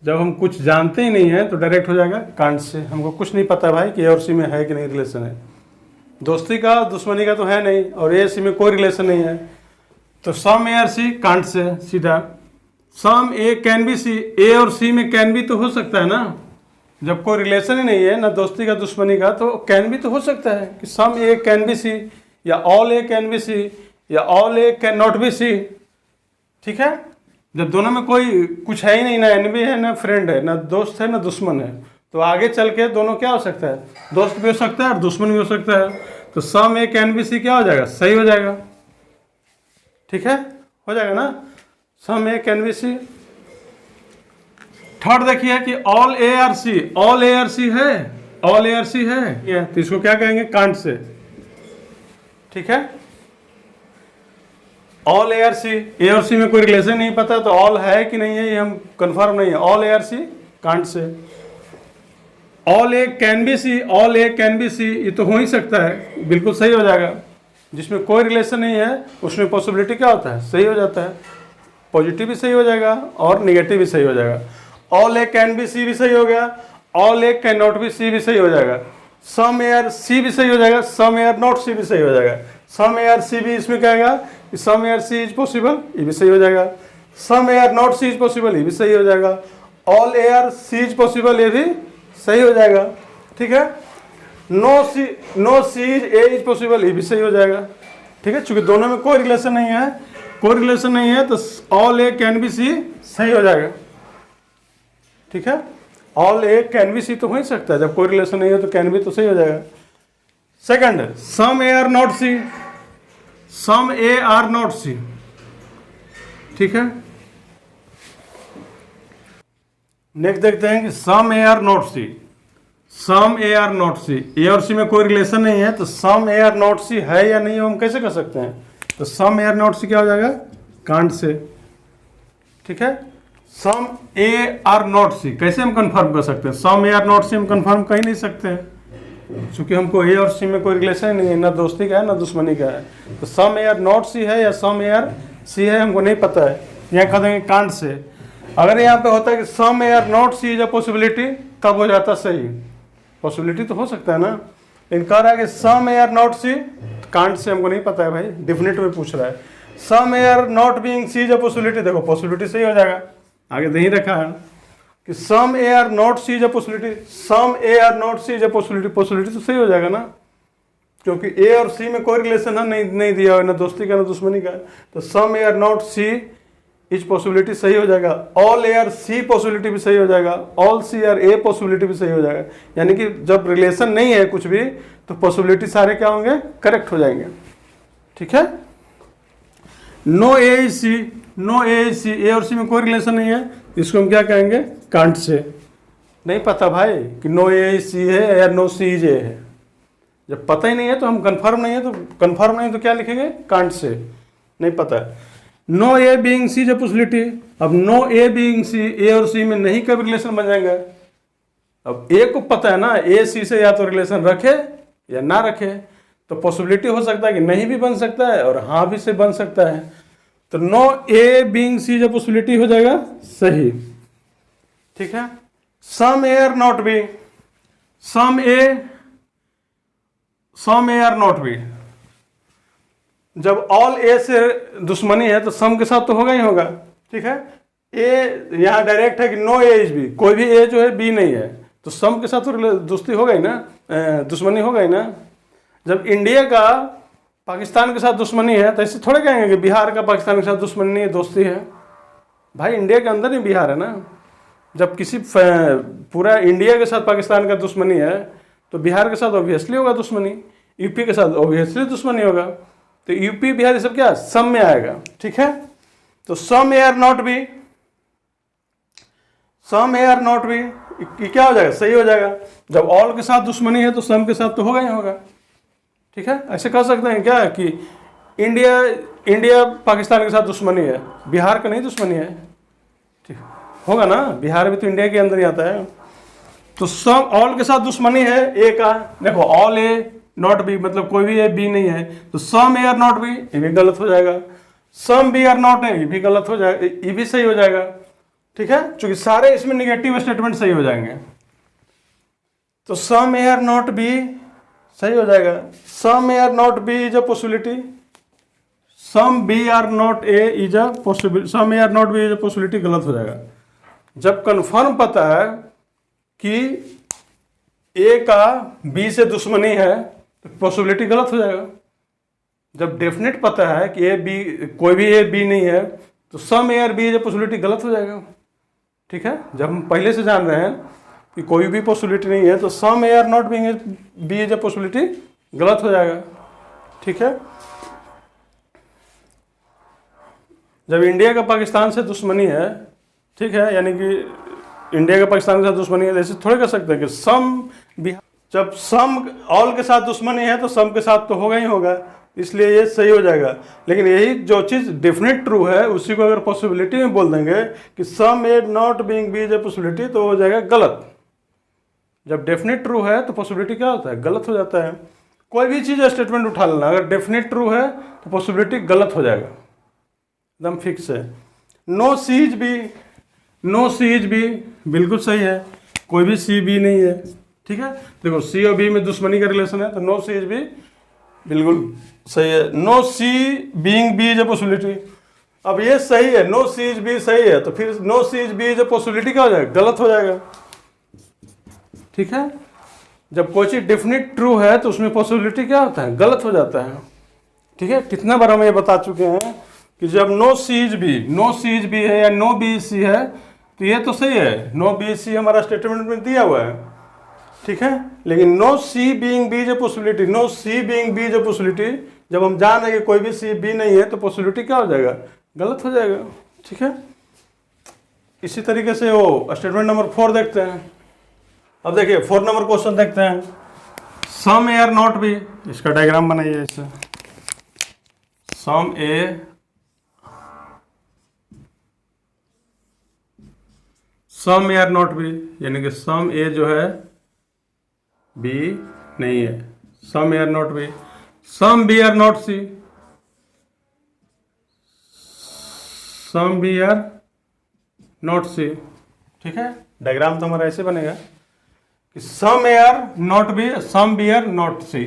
जब हम कुछ जानते ही नहीं है तो डायरेक्ट हो जाएगा कांट से। हमको कुछ नहीं पता भाई कि ए और सी में है कि नहीं रिलेशन है, दोस्ती का दुश्मनी का तो है नहीं, और ए सी में कोई रिलेशन नहीं है, तो some A are C can't से सीधा। सम A can be C, A और सी में कैन बी तो हो सकता है ना, जब कोई रिलेशन ही नहीं है ना दोस्ती का दुश्मनी का, तो कैन बी तो हो सकता है कि some A can be C, या all A can be C, या all A can not be C. ठीक है, जब दोनों में कोई कुछ है ही नहीं, ना एनिमी है, ना फ्रेंड है, ना दोस्त है, ना दुश्मन है, तो आगे चल के दोनों क्या हो सकता है? दोस्त भी हो सकता है और दुश्मन भी हो सकता है, तो सम ए कैन बी सी क्या हो जाएगा? सही हो जाएगा। ठीक है, हो जाएगा ना, some A can be C. Third देखिए कि all A are C, all A are C है, ऑल ए आर सी है, तो इसको क्या कहेंगे? कांट से। ठीक है, all A are C, A और सी में कोई रिलेशन नहीं पता, तो ऑल है कि नहीं है ये हम कंफर्म नहीं है, all A are C can't से। All A can be C, all A can be C, ये तो हो ही सकता है, बिल्कुल सही हो जाएगा। जिसमें कोई रिलेशन नहीं है उसमें पॉसिबिलिटी क्या होता है? सही हो जाता है, पॉजिटिव भी सही हो जाएगा और निगेटिव भी सही हो जाएगा। All A can be C भी सही हो गया, all A can not be C भी सही हो जाएगा, सम ए आर सी भी सही हो जाएगा, सम ए आर नॉट सी भी सही हो जाएगा, सम ए आर सी भी इसमें क्या आएगा? Some A are C is possible, ये भी सही हो जाएगा, some A are not C is possible, ये भी सही हो जाएगा, all A are C is possible, ये भी सही हो जाएगा। ठीक है, no C is A is possible, ये भी सही हो जाएगा। ठीक है, चूंकि दोनों में कोई रिलेशन नहीं है, कोई रिलेशन नहीं है, तो all A can be C सही हो जाएगा। ठीक है, all A can be C तो हो ही सकता है, जब कोई रिलेशन नहीं है तो कैन बी तो सही हो जाएगा। Second, some A are not C, some A are not C. ठीक है, नेक्स्ट देखते हैं कि some A are not C, some A are not C, A और सी में कोई रिलेशन नहीं है, तो some A are not C है या नहीं हम कैसे कर सकते हैं? तो सम ए आर नॉट सी क्या हो जाएगा? कांट से। ठीक है, सम ए आर नॉट सी कैसे हम कंफर्म कर सकते हैं? सम ए आर नॉट सी हम कंफर्म कर ही नहीं सकते हैं, क्योंकि हमको ए और सी में कोई रिलेशन नहीं है, ना दोस्ती का है ना दुश्मनी का है। तो some A are not C है या सम ए आर सी है हमको नहीं पता है, यहाँ कह देंगे कांट से। अगर यहाँ पे होता है कि some A are not C is a possibility, तब हो जाता सही, पॉसिबिलिटी तो हो सकता है ना। लेकिन कह रहा है कि some A are not C, can't से हमको नहीं पता है भाई, डेफिनेट में पूछ रहा है। Some A are not being C is a possibility, देखो पॉसिबिलिटी सही हो जाएगा, आगे नहीं रखा है कि some A are not C is a possibility, some A are not C is a possibility, possibility तो सही हो जाएगा ना, क्योंकि ए और सी में कोई रिलेशन है नहीं दिया हुआ, ना दोस्ती का ना दुश्मनी का। तो some A are not C is possibility सही हो जाएगा, all A are C possibility भी सही हो जाएगा, all C are A possibility भी सही हो जाएगा। यानी कि जब रिलेशन नहीं है कुछ भी, तो पॉसिबिलिटी सारे क्या होंगे? करेक्ट हो जाएंगे। ठीक है, no A is C, no A is C, A और सी में कोई रिलेशन नहीं है, इसको हम क्या कहेंगे? Can't say. नहीं पता भाई कि नो ए इज सी है या नो सी इज ए है, जब पता ही नहीं है तो हम कंफर्म नहीं है, तो कंफर्म नहीं तो क्या लिखेंगे? Can't say. नहीं पता है। No A being C is a possibility, अब no A being C, A और सी में नहीं कभी रिलेशन बन जाएगा। अब ए को पता है ना, ए सी से या तो रिलेशन रखे या ना रखे, तो पॉसिबिलिटी हो सकता है कि नहीं भी बन सकता है और हाँ भी से बन सकता है। तो no A being C is a possibility हो जाएगा सही। ठीक है, some A are not B, some A are not B, जब ऑल ए से दुश्मनी है तो सम के साथ तो होगा ही होगा। ठीक है, ए यहाँ डायरेक्ट है कि नो ए इज बी, कोई भी ए जो है बी नहीं है, तो सम के साथ तो दोस्ती हो गई ना, दुश्मनी हो गई ना। जब इंडिया का पाकिस्तान के साथ दुश्मनी है, तो ऐसे थोड़े कहेंगे कि बिहार का पाकिस्तान के साथ दुश्मनी नहीं है, दोस्ती है। भाई इंडिया के अंदर ही बिहार है ना। जब किसी पूरा इंडिया के साथ पाकिस्तान का दुश्मनी है, तो बिहार के साथ ऑब्वियसली होगा दुश्मनी, यूपी के साथ ऑब्वियसली दुश्मनी होगा, तो यूपी बिहार ये सब क्या सम में आएगा। ठीक है, तो some A are not B, some A are not B क्या हो जाएगा? सही हो जाएगा। जब ऑल के साथ दुश्मनी है तो सम के साथ तो होगा ही होगा। ठीक है, ऐसे कह सकते हैं क्या कि इंडिया पाकिस्तान के साथ दुश्मनी है, बिहार का नहीं दुश्मनी है। ठीक होगा ना, बिहार भी तो इंडिया के अंदर ही आता है। तो सम ऑल के साथ दुश्मनी है ए का, देखो ऑल ए नॉट बी मतलब कोई भी ए बी नहीं है, तो some A are not B, ये भी गलत हो जाएगा। Some B are not A, ये भी गलत हो जाएगा, ये भी सही हो जाएगा। ठीक है, क्योंकि सारे इसमें निगेटिव स्टेटमेंट सही हो जाएंगे। तो some A are not B सही हो जाएगा। Some A are not B is a possibility, some B are not A is a possibility, some A are not B is a possibility गलत हो जाएगा। जब कंफर्म पता है कि ए का बी से दुश्मनी है, तो पॉसिबिलिटी गलत हो जाएगा। जब डेफिनेट पता है कि ए बी, कोई भी ए बी नहीं है, तो some A are B is a possibility गलत हो जाएगा। ठीक है, जब हम पहले से जान रहे हैं कि कोई भी पॉसिबिलिटी नहीं है, तो some A are not B is a possibility गलत हो जाएगा। ठीक है, जब इंडिया का पाकिस्तान से दुश्मनी है, ठीक है, यानी कि इंडिया का पाकिस्तान के साथ दुश्मनी है, ऐसे थोड़े कर सकते हैं कि सम बिहार, जब सम ऑल के साथ दुश्मनी है तो सम के साथ तो होगा ही होगा, इसलिए ये सही हो जाएगा। लेकिन यही जो चीज़ डेफिनेट ट्रू है, उसी को अगर पॉसिबिलिटी में बोल देंगे कि some A not being B is a possibility, तो हो जाएगा गलत। जब डेफिनेट ट्रू है तो पॉसिबिलिटी क्या होता है? गलत हो जाता है। कोई भी चीज़ स्टेटमेंट उठा लेना, अगर डेफिनेट ट्रू है तो पॉसिबिलिटी गलत हो जाएगा, एकदम फिक्स है। No C is B, no C is B बिल्कुल सही है, कोई भी सी बी नहीं है। ठीक है, देखो सी और बी में दुश्मनी का रिलेशन है, तो नो सी इज बी बिल्कुल सही है। No C being B is a possibility, अब ये सही है, नो सी इज बी सही है, तो फिर no C is B is a possibility क्या हो जाएगा? गलत हो जाएगा। ठीक है, जब कोई चीज़ डेफिनेट ट्रू है तो उसमें पॉसिबिलिटी क्या होता है? गलत हो जाता है। ठीक है, कितना बार हम ये बता चुके हैं कि जब no C is B, no C is B है या नो बी सी है, तो ये तो सही है, नो बी सी हमारा स्टेटमेंट में दिया हुआ है। ठीक है, लेकिन no C being B is a possibility, no C being B is a possibility, जब हम जान रहे हैं कि कोई भी सी बी नहीं है, तो पॉसिबिलिटी क्या हो जाएगा? गलत हो जाएगा। ठीक है, इसी तरीके से वो स्टेटमेंट नंबर 4 देखते हैं। अब देखिए 4 नंबर क्वेश्चन देखते हैं। Some A are not B, इसका डायग्राम बनाइए इससे। Some A are not B, यानी कि सम ए जो है बी नहीं है। Some A are not B, some B are not C, some B are not C. ठीक है, डायग्राम तो हमारा ऐसे बनेगा कि some A are not B, some B are not C.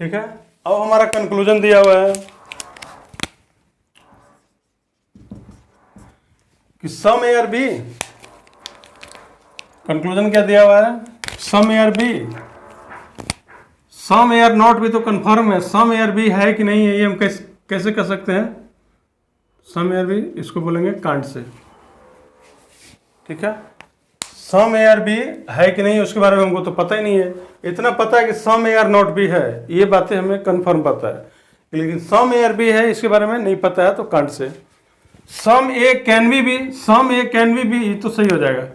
ठीक है, अब हमारा कंक्लूजन दिया हुआ है कि some A are B, conclusion क्या दिया हुआ है, some A are B, some A are not B तो कंफर्म है, सम ए आर बी है कि नहीं है ये हम कैसे कर सकते हैं। सम ए आर बी इसको बोलेंगे कांट से। ठीक है, सम ए आर बी है कि नहीं उसके बारे में हमको तो पता ही नहीं है, इतना पता है कि some A are not B है, ये बातें हमें कंफर्म पता है, लेकिन सम ए आर बी है इसके बारे में नहीं पता है, तो can't say. Some A can be, some A can be, ये तो सही हो जाएगा।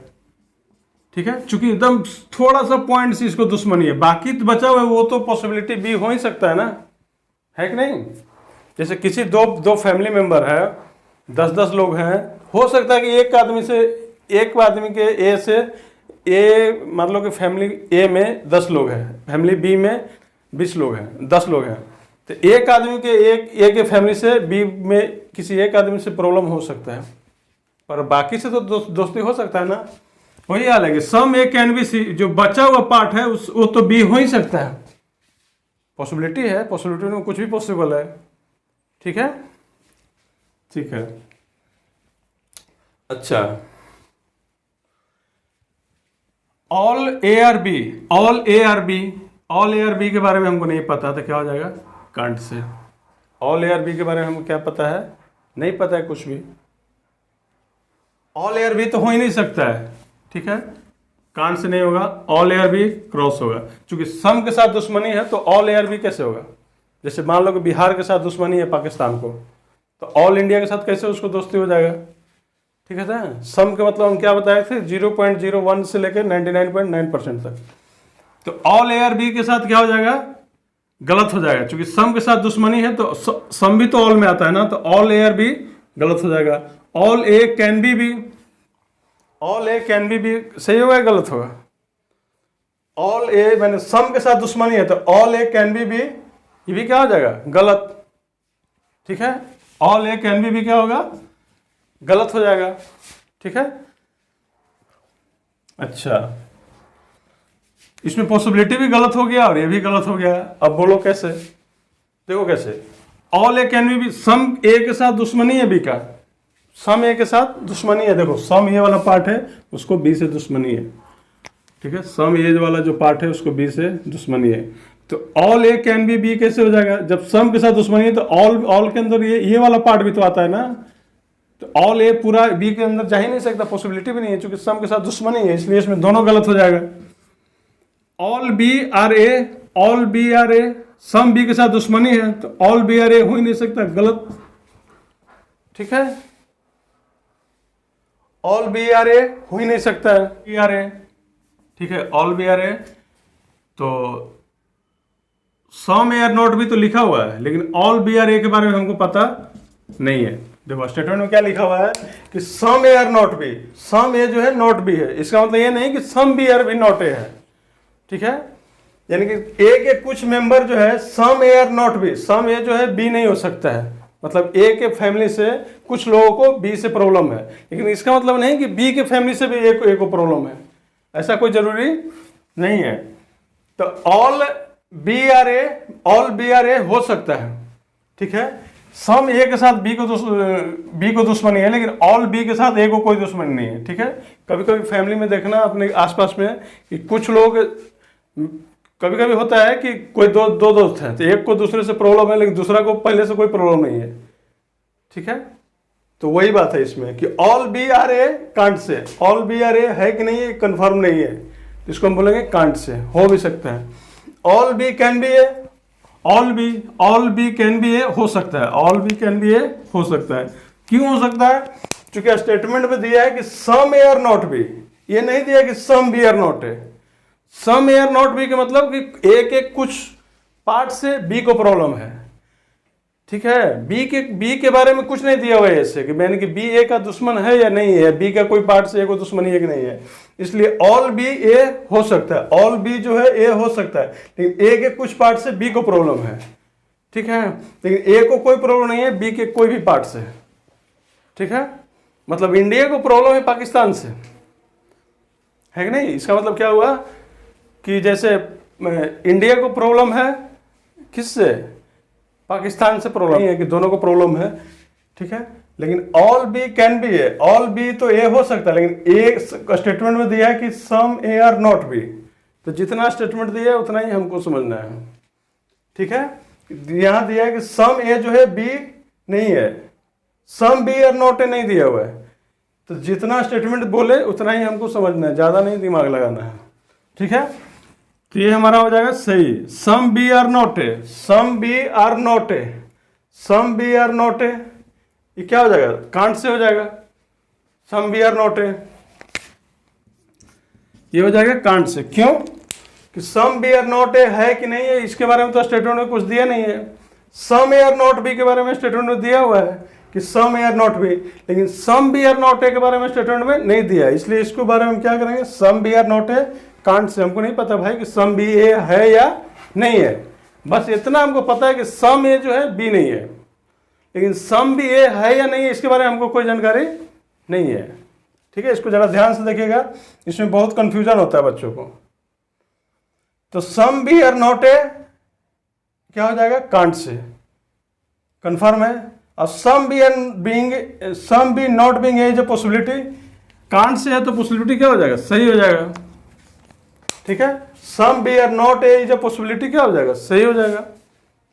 ठीक है, चूंकि एकदम थोड़ा सा पॉइंट से इसको दुश्मनी है, बाकी तो बचा हुआ है वो तो पॉसिबिलिटी बी हो ही सकता है ना, है कि नहीं। जैसे किसी दो फैमिली मेंबर है, 10-10 लोग हैं, हो सकता है कि एक आदमी के ए से ए, मान लो कि फैमिली ए में 10 लोग हैं, फैमिली बी में 20 लोग हैं, 10 लोग हैं, तो एक आदमी के ए के फैमिली से बी में किसी एक आदमी से प्रॉब्लम हो सकता है, पर बाकी से तो दोस्ती हो सकता है ना। वही हाल है कि सम ए कैन बी सी, जो बचा हुआ पार्ट है वो तो बी हो ही सकता है, पॉसिबिलिटी है, पॉसिबिलिटी में कुछ भी पॉसिबल है। ठीक है, ठीक है। अच्छा, all A are B, all A are B, all A are B के बारे में हमको नहीं पता, तो क्या हो जाएगा, कांट से। ऑल ए आर बी के बारे में हमको क्या पता है, नहीं पता है कुछ भी, ऑल ए आर बी तो हो ही नहीं सकता है। ठीक है, कांट से नहीं होगा, all A are B cross होगा, क्योंकि सम के साथ दुश्मनी है तो ऑल ए आर बी कैसे होगा। जैसे मान लो कि बिहार के साथ दुश्मनी है पाकिस्तान को, तो ऑल इंडिया के साथ कैसे उसको दोस्ती हो जाएगा। ठीक है ना, सम के मतलब हम क्या बताए थे, 0.01 से लेकर 99.9% तक। तो ऑल ए आर बी के साथ क्या हो जाएगा, गलत हो जाएगा, क्योंकि सम के साथ दुश्मनी है तो सम भी तो ऑल में आता है ना, तो ऑल ए आर बी गलत हो जाएगा। All A can be, all A can B सही होगा, गलत होगा। ऑल ए मैंने सम के साथ दुश्मनी है तो ऑल ए कैन बी, ये भी क्या हो जाएगा, गलत। ठीक है, ऑल ए कैन बी क्या होगा, गलत हो जाएगा। ठीक है, अच्छा, इसमें पॉसिबिलिटी भी गलत हो गया और ये भी गलत हो गया। अब बोलो कैसे, देखो कैसे, all A can be, some ए के साथ दुश्मनी है बी का, सम ए के साथ दुश्मनी है, देखो सम ए वाला पार्ट है उसको बी से दुश्मनी है। ठीक है, सम ए वाला जो पार्ट है उसको बी से दुश्मनी है, तो ऑल ए कैन बी कैसे हो जाएगा, जब सम के साथ दुश्मनी है तो ऑल के अंदर ये वाला पार्ट भी तो आता है ना, तो ऑल ए पूरा बी के अंदर जा ही नहीं सकता, पॉसिबिलिटी भी नहीं है, क्योंकि सम के साथ दुश्मनी है, इसलिए इसमें दोनों गलत हो जाएगा। All B are A, all B are A, some B के साथ दुश्मनी है तो ऑल बी आर ए हो ही नहीं सकता, गलत। ठीक है, ऑल बी आर ए हो ही नहीं सकता है, बी आर ए। ठीक है, ऑल बी आर ए, तो some A are not B तो लिखा हुआ है, लेकिन ऑल बी आर ए के बारे में हमको पता नहीं है। देखो स्टेटमेंट में क्या लिखा हुआ है कि some A are not B, some A जो है नॉट बी है, इसका मतलब ये नहीं कि some B are B not A है। ठीक है, यानी कि ए के कुछ मेंबर जो है some A are not B, some A जो है बी नहीं हो सकता है, मतलब ए के फैमिली से कुछ लोगों को बी से प्रॉब्लम है, लेकिन इसका मतलब नहीं कि बी के फैमिली से भी ए को प्रॉब्लम है, ऐसा कोई जरूरी नहीं है। तो ऑल बी आर ए हो सकता है। ठीक है, सम ए के साथ बी को दुश्मनी है, लेकिन ऑल बी के साथ ए को कोई दुश्मनी नहीं है। ठीक है, कभी कभी फैमिली में देखना अपने आसपास में कि कुछ लोग, कभी कभी होता है कि कोई दो दोस्त हैं, तो एक को दूसरे से प्रॉब्लम है लेकिन दूसरा को पहले से कोई प्रॉब्लम नहीं है। ठीक है, तो वही बात है इसमें कि all B are A can't से, ऑल बी आर ए है कि नहीं, कंफर्म नहीं है, इसको हम बोलेंगे कांट से, हो भी सकता है। All B can be A, all B can be A हो सकता है, all B can be A हो सकता है। क्यों हो सकता है, चूंकि स्टेटमेंट में दिया है कि some A are not B, ये नहीं दिया कि some B are not A. Some A are not B के मतलब कि एक एक कुछ पार्ट से बी को प्रॉब्लम है, ठीक है। बी के बारे में कुछ नहीं दिया हुआ है ऐसे कि मैंने कि बी ए का दुश्मन है या नहीं है, बी का कोई पार्ट से ए को दुश्मनी है कि नहीं है। इसलिए ऑल बी ए हो सकता है, ऑल बी जो है ए हो सकता है, लेकिन ए के कुछ पार्ट से बी को प्रॉब्लम है, ठीक है। लेकिन ए को कोई प्रॉब्लम नहीं है बी के कोई भी पार्ट से, ठीक है। मतलब इंडिया को प्रॉब्लम है पाकिस्तान से, है कि नहीं। इसका मतलब क्या हुआ कि जैसे इंडिया को प्रॉब्लम है किससे, पाकिस्तान से प्रॉब्लम नहीं है कि दोनों को प्रॉब्लम है, ठीक है। लेकिन ऑल बी कैन बी है, ऑल बी तो ए हो सकता है, लेकिन ए स्टेटमेंट में दिया है कि some A are not B, तो जितना स्टेटमेंट दिया है उतना ही हमको समझना है, ठीक है। यहां दिया है कि सम ए जो है बी नहीं है, some B are not A नहीं दिया हुआ है, तो जितना स्टेटमेंट बोले उतना ही हमको समझना है, ज्यादा नहीं दिमाग लगाना है, ठीक है। तो ये हमारा हो जाएगा सही, some B are not A, some B are not A, some B are not A, ये क्या हो जाएगा, कांट से हो जाएगा, some B are not A, ये हो जाएगा कांट से। क्यों कि some B are not A है कि नहीं है, इसके बारे में तो स्टेटमेंट में कुछ दिया नहीं है। Some A are not B के बारे में स्टेटमेंट में दिया हुआ है कि some A are not B, लेकिन some B are not A के बारे में स्टेटमेंट में नहीं दिया है, इसलिए इसके बारे में क्या करेंगे, some B are not A can't से। हमको नहीं पता भाई कि सम बी ए है या नहीं है, बस इतना हमको पता है कि सम ए जो है बी नहीं है, लेकिन सम बी ए है या नहीं है इसके बारे में हमको कोई जानकारी नहीं है, ठीक है। इसको जरा ध्यान से देखिएगा, इसमें बहुत कंफ्यूजन होता है बच्चों को। तो some B are not A क्या हो जाएगा, कांट से, कंफर्म है। और some B not being A is a possibility, can't say है तो पॉसिबिलिटी क्या हो जाएगा, सही हो जाएगा, ठीक है। Some B are not A is a possibility क्या हो जाएगा, सही हो जाएगा,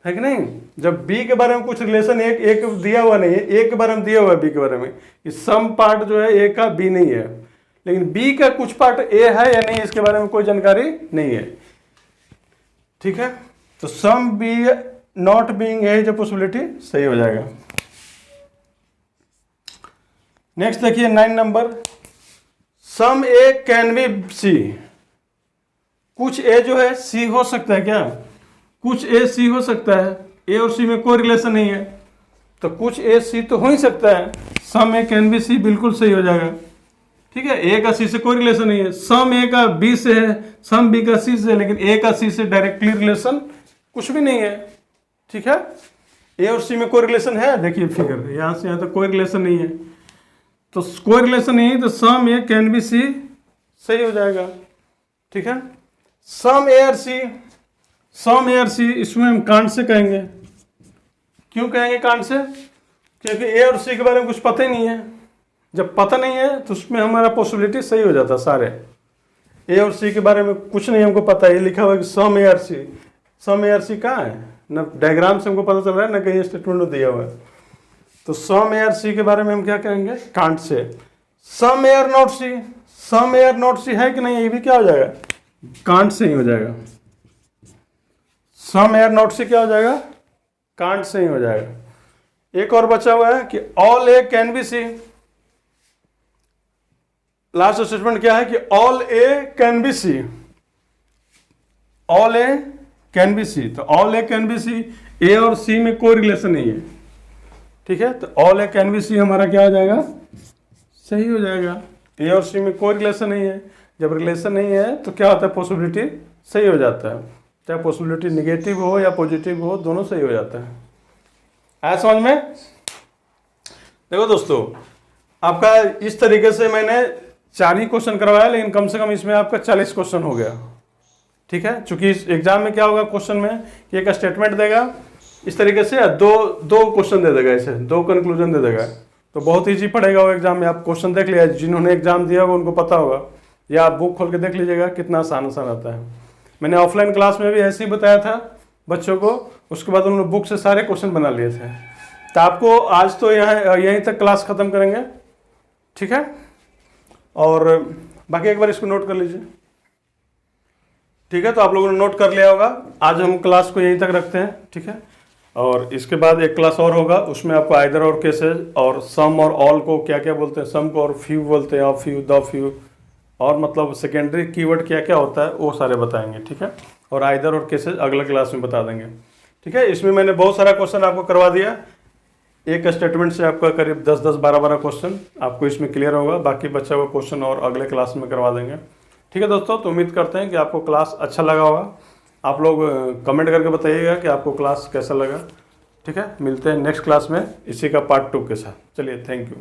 है कि नहीं। जब बी के बारे में कुछ रिलेशन एक दिया हुआ नहीं है, ए के बारे में दिया हुआ है बी के बारे में कि सम पार्ट जो है ए का बी नहीं है, लेकिन बी का कुछ पार्ट ए है या नहीं इसके बारे में कोई जानकारी नहीं है, ठीक है। तो some B not being A is a possibility सही हो जाएगा। नेक्स्ट देखिए 9 number, some A can be C, कुछ ए जो है सी हो सकता है क्या, कुछ ए सी हो सकता है, ए और सी में कोई रिलेशन नहीं है, तो कुछ ए सी तो हो ही सकता है, सम ए कैन बी सी बिल्कुल सही हो जाएगा, ठीक है। ए का सी से कोई रिलेशन नहीं है, सम ए का बी से है, सम बी का सी से, लेकिन ए का सी से डायरेक्टली रिलेशन कुछ भी नहीं है, ठीक है। ए और सी में कोई रिलेशन है, देखिए फिगर यहां से यहां तक कोई रिलेशन नहीं है, तो कोई रिलेशन नहीं है, तो some A can be C सही हो जाएगा, ठीक है। Some A are C, some A are सी इसमें हम कांट से कहेंगे। क्यों कहेंगे कांट से, क्योंकि ए और सी के बारे में कुछ पता ही नहीं है, जब पता नहीं है तो उसमें हमारा पॉसिबिलिटी सही हो जाता है सारे। ए और सी के बारे में कुछ नहीं हमको पता है, ये लिखा हुआ है कि some A are C, some A are सी कहाँ है, न डायग्राम से हमको पता चल रहा है न कहीं स्टेटमेंट में दिया हुआ है, तो सम ए आर सी के बारे में हम क्या कहेंगे, can't say. Some A are not C, some A are not C है कि नहीं, ये भी क्या हो जाएगा, कांट से ही हो जाएगा। सम ए आर नॉट सी क्या हो जाएगा, कांट से ही हो जाएगा। एक और बचा हुआ है कि all A can be C, last statement क्या है कि all A can be C, all A can be C, तो all A can be C, A और सी में कोई रिलेशन नहीं है, ठीक है। तो all A can be C हमारा क्या हो जाएगा, सही हो जाएगा। ए और सी में कोई रिलेशन नहीं है, जब रिलेशन नहीं है तो क्या होता है, पॉसिबिलिटी सही हो जाता है, चाहे पॉसिबिलिटी निगेटिव हो या पॉजिटिव हो, दोनों सही हो जाता है। आया समझ में। देखो दोस्तों, आपका इस तरीके से मैंने 4 ही क्वेश्चन करवाया, लेकिन कम से कम इसमें आपका 40 क्वेश्चन हो गया, ठीक है। चूंकि इस एग्जाम में क्या होगा, क्वेश्चन में कि एक स्टेटमेंट देगा इस तरीके से, दो क्वेश्चन दे देगा, ऐसे 2 कंक्लूजन दे देगा, तो बहुत ईजी पड़ेगा वो एग्जाम में। आप क्वेश्चन देख लिया, जिन्होंने एग्जाम दिया होगा उनको पता होगा, या आप बुक खोल के देख लीजिएगा कितना आसान आता है। मैंने ऑफलाइन क्लास में भी ऐसे ही बताया था बच्चों को, उसके बाद उन्होंने बुक से सारे क्वेश्चन बना लिए थे। तो आपको आज तो यहीं तक क्लास खत्म करेंगे, ठीक है। और बाकी एक बार इसको नोट कर लीजिए, ठीक है। तो आप लोगों ने नोट कर लिया होगा, आज हम क्लास को यहीं तक रखते हैं, ठीक है। और इसके बाद एक क्लास और होगा, उसमें आपको आइदर और केसेस और सम और ऑल को क्या क्या बोलते हैं, सम को और फ्यू बोलते हैं, और फ्यू द फ्यू, और मतलब सेकेंडरी कीवर्ड क्या क्या होता है वो सारे बताएंगे, ठीक है। और आइदर और केसेस अगले क्लास में बता देंगे, ठीक है। इसमें मैंने बहुत सारा क्वेश्चन आपको करवा दिया, एक स्टेटमेंट से आपका करीब 10-10, 12-12 क्वेश्चन आपको इसमें क्लियर होगा। बाकी बच्चा हुआ क्वेश्चन और अगले क्लास में करवा देंगे, ठीक है दोस्तों। तो उम्मीद करते हैं कि आपको क्लास अच्छा लगा होगा। आप लोग कमेंट करके बताइएगा कि आपको क्लास कैसा लगा, ठीक है। मिलते हैं नेक्स्ट क्लास में इसी का पार्ट 2 के साथ। चलिए, थैंक यू।